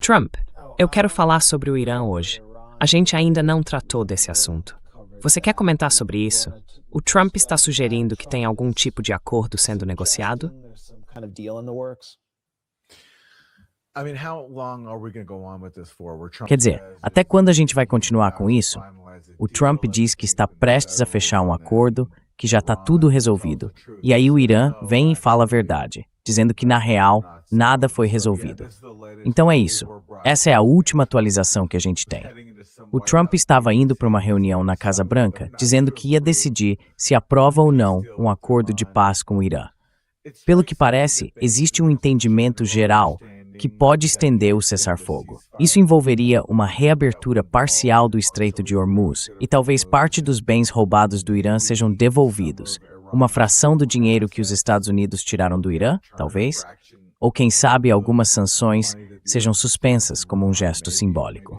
Trump, eu quero falar sobre o Irã hoje. A gente ainda não tratou desse assunto. Você quer comentar sobre isso? O Trump está sugerindo que tem algum tipo de acordo sendo negociado? Quer dizer, até quando a gente vai continuar com isso? O Trump diz que está prestes a fechar um acordo, que já está tudo resolvido. E aí o Irã vem e fala a verdade, dizendo que, na real, nada foi resolvido. Então é isso. Essa é a última atualização que a gente tem. O Trump estava indo para uma reunião na Casa Branca, dizendo que ia decidir se aprova ou não um acordo de paz com o Irã. Pelo que parece, existe um entendimento geral que pode estender o cessar-fogo. Isso envolveria uma reabertura parcial do Estreito de Hormuz e talvez parte dos bens roubados do Irã sejam devolvidos. Uma fração do dinheiro que os Estados Unidos tiraram do Irã, talvez? Ou quem sabe algumas sanções sejam suspensas como um gesto simbólico.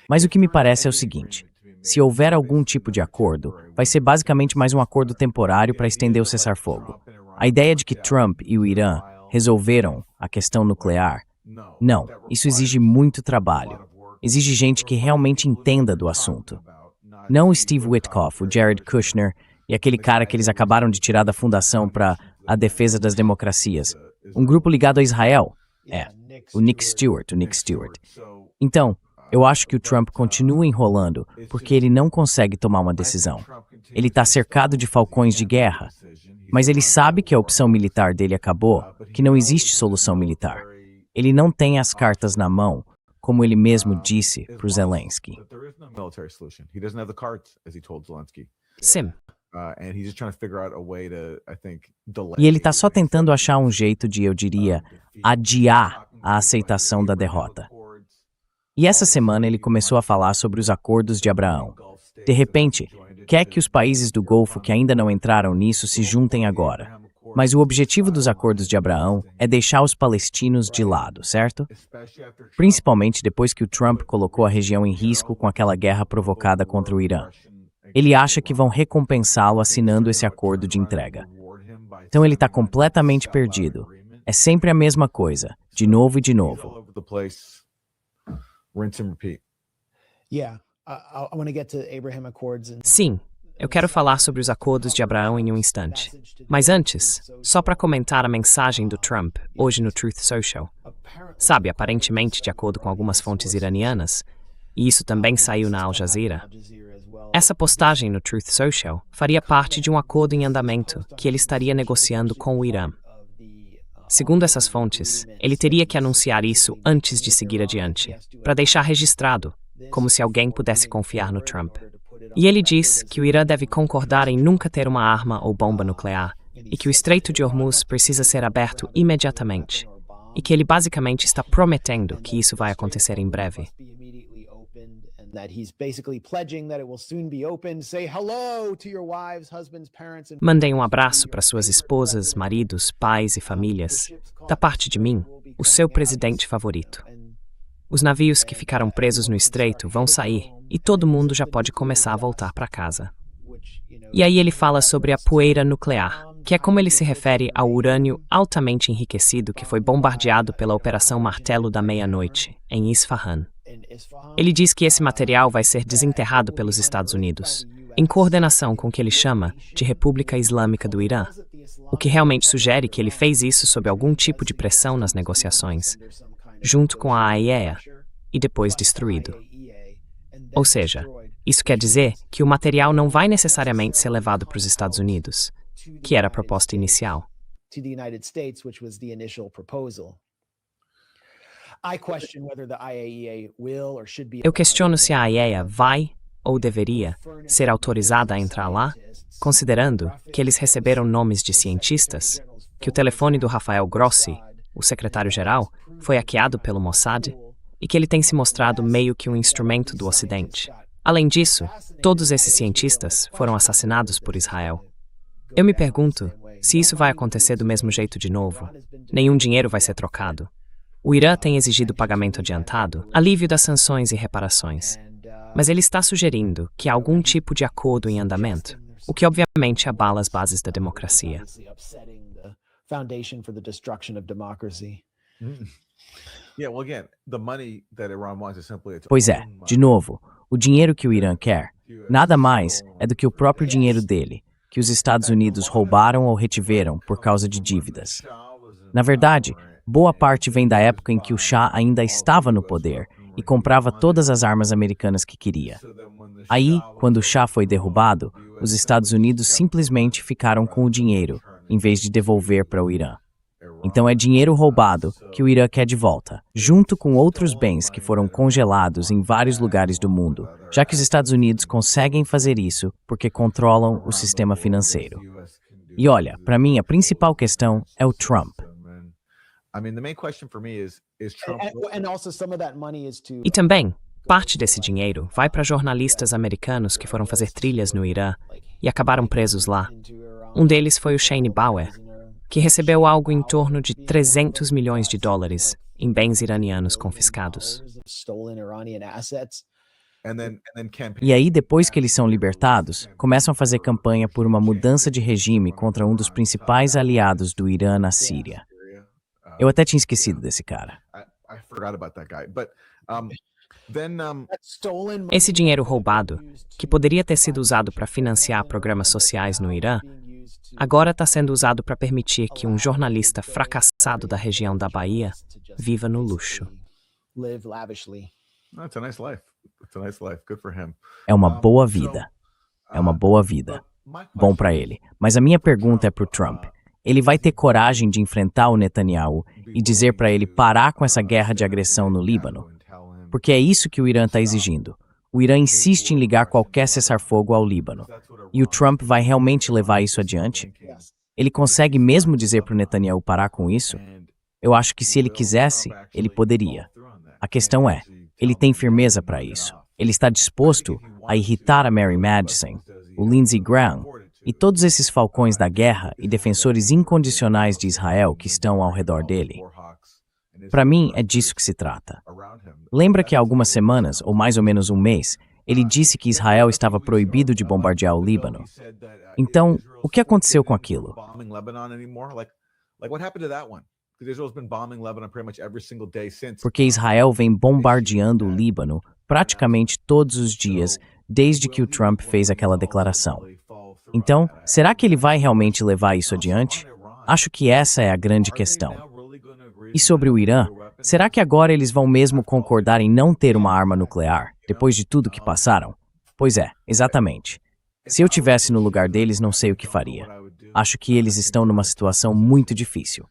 Mas o que me parece é o seguinte: se houver algum tipo de acordo, vai ser basicamente mais um acordo temporário para estender o cessar-fogo. A ideia de que Trump e o Irã resolveram a questão nuclear, não, isso exige muito trabalho. Exige gente que realmente entenda do assunto. Não o Steve Witkoff, o Jared Kushner e aquele cara que eles acabaram de tirar da Fundação para a Defesa das Democracias. Um grupo ligado a Israel. O Nick Stewart. Então, eu acho que o Trump continua enrolando porque ele não consegue tomar uma decisão. Ele está cercado de falcões de guerra, mas ele sabe que a opção militar dele acabou, que não existe solução militar. Ele não tem as cartas na mão, como ele mesmo disse para o Zelensky. Sim. E ele está só tentando achar um jeito de, eu diria, adiar a aceitação da derrota. E essa semana ele começou a falar sobre os acordos de Abraão. De repente, quer que os países do Golfo que ainda não entraram nisso se juntem agora. Mas o objetivo dos acordos de Abraão é deixar os palestinos de lado, certo? Principalmente depois que o Trump colocou a região em risco com aquela guerra provocada contra o Irã. Ele acha que vão recompensá-lo assinando esse acordo de entrega. Então ele está completamente perdido. É sempre a mesma coisa, de novo e de novo. Sim, eu quero falar sobre os acordos de Abraão em um instante. Mas antes, só para comentar a mensagem do Trump hoje no Truth Social. Sabe, aparentemente, de acordo com algumas fontes iranianas, e isso também saiu na Al Jazeera, essa postagem no Truth Social faria parte de um acordo em andamento que ele estaria negociando com o Irã. Segundo essas fontes, ele teria que anunciar isso antes de seguir adiante, para deixar registrado, como se alguém pudesse confiar no Trump. E ele diz que o Irã deve concordar em nunca ter uma arma ou bomba nuclear, e que o Estreito de Hormuz precisa ser aberto imediatamente, e que ele basicamente está prometendo que isso vai acontecer em breve. Mandem um abraço para suas esposas, maridos, pais e famílias. Da parte de mim, o seu presidente favorito. Os navios que ficaram presos no estreito vão sair e todo mundo já pode começar a voltar para casa. E aí ele fala sobre a poeira nuclear, que é como ele se refere ao urânio altamente enriquecido que foi bombardeado pela Operação Martelo da Meia-Noite, em Isfahan. Ele diz que esse material vai ser desenterrado pelos Estados Unidos, em coordenação com o que ele chama de República Islâmica do Irã, o que realmente sugere que ele fez isso sob algum tipo de pressão nas negociações, junto com a AIEA, e depois destruído. Ou seja, isso quer dizer que o material não vai necessariamente ser levado para os Estados Unidos, que era a proposta inicial. Eu questiono se a AIEA vai ou deveria ser autorizada a entrar lá, considerando que eles receberam nomes de cientistas, que o telefone do Rafael Grossi, o secretário-geral, foi hackeado pelo Mossad e que ele tem se mostrado meio que um instrumento do Ocidente. Além disso, todos esses cientistas foram assassinados por Israel. Eu me pergunto se isso vai acontecer do mesmo jeito de novo. Nenhum dinheiro vai ser trocado. O Irã tem exigido pagamento adiantado, alívio das sanções e reparações. Mas ele está sugerindo que há algum tipo de acordo em andamento, o que obviamente abala as bases da democracia. Pois é, de novo, o dinheiro que o Irã quer nada mais é do que o próprio dinheiro dele, que os Estados Unidos roubaram ou retiveram por causa de dívidas. Na verdade, boa parte vem da época em que o Shah ainda estava no poder e comprava todas as armas americanas que queria. Aí, quando o Shah foi derrubado, os Estados Unidos simplesmente ficaram com o dinheiro, em vez de devolver para o Irã. Então é dinheiro roubado que o Irã quer de volta, junto com outros bens que foram congelados em vários lugares do mundo, já que os Estados Unidos conseguem fazer isso porque controlam o sistema financeiro. E olha, para mim a principal questão é o Trump. E também, parte desse dinheiro vai para jornalistas americanos que foram fazer trilhas no Irã e acabaram presos lá. Um deles foi o Shane Bauer, que recebeu algo em torno de 300 milhões de dólares em bens iranianos confiscados. E aí, depois que eles são libertados, começam a fazer campanha por uma mudança de regime contra um dos principais aliados do Irã na Síria. Eu até tinha esquecido desse cara. Esse dinheiro roubado, que poderia ter sido usado para financiar programas sociais no Irã, agora está sendo usado para permitir que um jornalista fracassado da região da Bahia viva no luxo. É uma boa vida. É uma boa vida. Bom para ele. Mas a minha pergunta é para o Trump. Ele vai ter coragem de enfrentar o Netanyahu e dizer para ele parar com essa guerra de agressão no Líbano? Porque é isso que o Irã está exigindo. O Irã insiste em ligar qualquer cessar-fogo ao Líbano. E o Trump vai realmente levar isso adiante? Ele consegue mesmo dizer para o Netanyahu parar com isso? Eu acho que se ele quisesse, ele poderia. A questão é, ele tem firmeza para isso. Ele está disposto a irritar a Mary Madison, o Lindsey Graham e todos esses falcões da guerra e defensores incondicionais de Israel que estão ao redor dele. Para mim, é disso que se trata. Lembra que há algumas semanas, ou mais ou menos um mês, ele disse que Israel estava proibido de bombardear o Líbano. Então, o que aconteceu com aquilo? Porque Israel vem bombardeando o Líbano praticamente todos os dias desde que o Trump fez aquela declaração. Então, será que ele vai realmente levar isso adiante? Acho que essa é a grande questão. E sobre o Irã, será que agora eles vão mesmo concordar em não ter uma arma nuclear, depois de tudo que passaram? Pois é, exatamente. Se eu tivesse no lugar deles, não sei o que faria. Acho que eles estão numa situação muito difícil.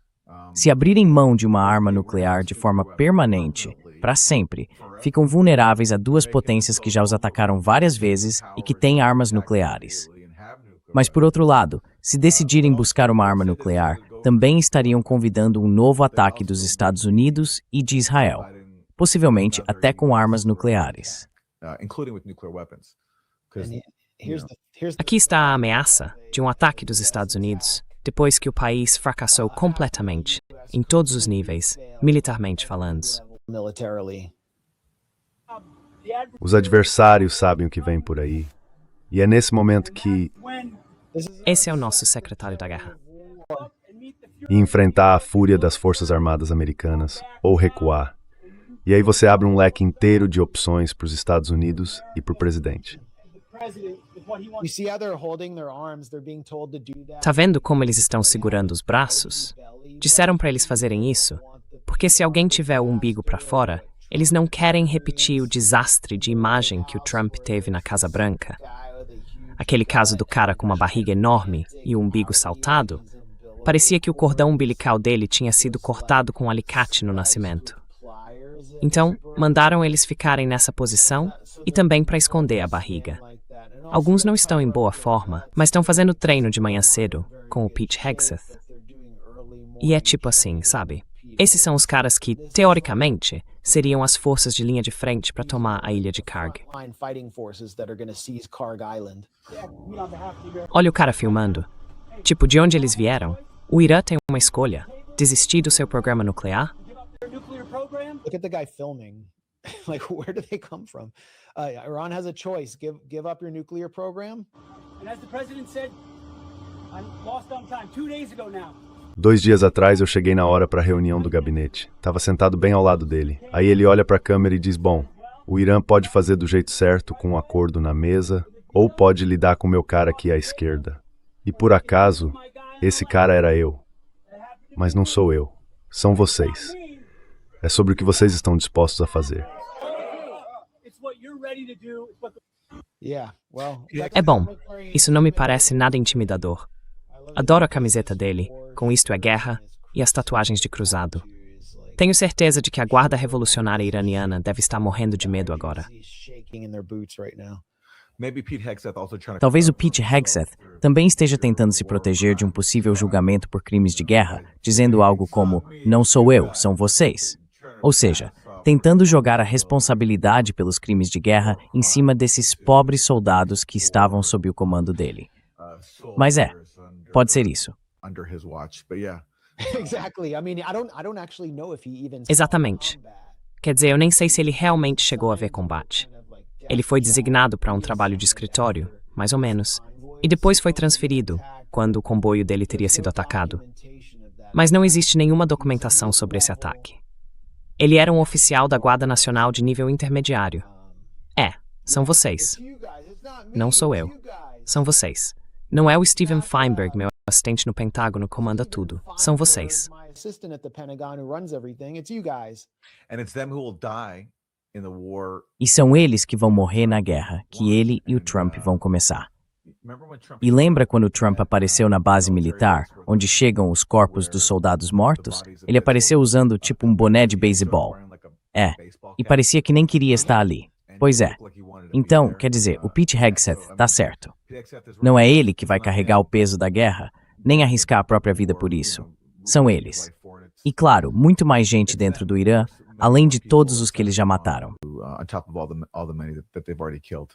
Se abrirem mão de uma arma nuclear de forma permanente, para sempre, ficam vulneráveis a duas potências que já os atacaram várias vezes e que têm armas nucleares. Mas, por outro lado, se decidirem buscar uma arma nuclear, também estariam convidando um novo ataque dos Estados Unidos e de Israel, possivelmente até com armas nucleares. Aqui está a ameaça de um ataque dos Estados Unidos, depois que o país fracassou completamente, em todos os níveis, militarmente falando. Os adversários sabem o que vem por aí. E é nesse momento que Esse é o nosso secretário da guerra. enfrentar a fúria das Forças Armadas Americanas ou recuar. E aí você abre um leque inteiro de opções para os Estados Unidos e para o presidente. Tá vendo como eles estão segurando os braços? Disseram para eles fazerem isso, porque se alguém tiver o umbigo para fora, eles não querem repetir o desastre de imagem que o Trump teve na Casa Branca. Aquele caso do cara com uma barriga enorme e o umbigo saltado, parecia que o cordão umbilical dele tinha sido cortado com um alicate no nascimento. Então, mandaram eles ficarem nessa posição e também para esconder a barriga. Alguns não estão em boa forma, mas estão fazendo treino de manhã cedo com o Pete Hegseth. E é tipo assim, sabe? Esses são os caras que, teoricamente, seriam as forças de linha de frente para tomar a ilha de Karg. Olha o cara filmando. Tipo, de onde eles vieram? O Irã tem uma escolha: desistir do seu programa nuclear? Look at the guy filming. Like, where do they come from? Iran has a choice: give up your nuclear program, And as the president said, I'm lost on time. 2 days ago now. 2 dias atrás eu cheguei na hora para a reunião do gabinete. Tava sentado bem ao lado dele. Aí ele olha para a câmera e diz, bom, o Irã pode fazer do jeito certo com um acordo na mesa, ou pode lidar com o meu cara aqui à esquerda. E por acaso, esse cara era eu. Mas não sou eu. São vocês. É sobre o que vocês estão dispostos a fazer. É bom. Isso não me parece nada intimidador. Adoro a camiseta dele, com Isto é Guerra, e as tatuagens de cruzado. Tenho certeza de que a guarda revolucionária iraniana deve estar morrendo de medo agora. Talvez o Pete Hegseth também esteja tentando se proteger de um possível julgamento por crimes de guerra, dizendo algo como, não sou eu, são vocês. Ou seja, tentando jogar a responsabilidade pelos crimes de guerra em cima desses pobres soldados que estavam sob o comando dele. Mas pode ser isso. Exatamente. Quer dizer, eu nem sei se ele realmente chegou a ver combate. Ele foi designado para um trabalho de escritório, mais ou menos, e depois foi transferido, quando o comboio dele teria sido atacado. Mas não existe nenhuma documentação sobre esse ataque. Ele era um oficial da Guarda Nacional de nível intermediário. São vocês. Não sou eu. São vocês. Não é o Steven Feinberg, meu assistente no Pentágono, comanda tudo. São vocês. E são eles que vão morrer na guerra, que ele e o Trump vão começar. E lembra quando o Trump apareceu na base militar, onde chegam os corpos dos soldados mortos? Ele apareceu usando tipo um boné de beisebol. E parecia que nem queria estar ali. Pois é. Então, quer dizer, o Pete Hegseth tá certo. Não é ele que vai carregar o peso da guerra, nem arriscar a própria vida por isso. São eles. E claro, muito mais gente dentro do Irã, além de todos os que eles já mataram. On top of all the money that they've already killed.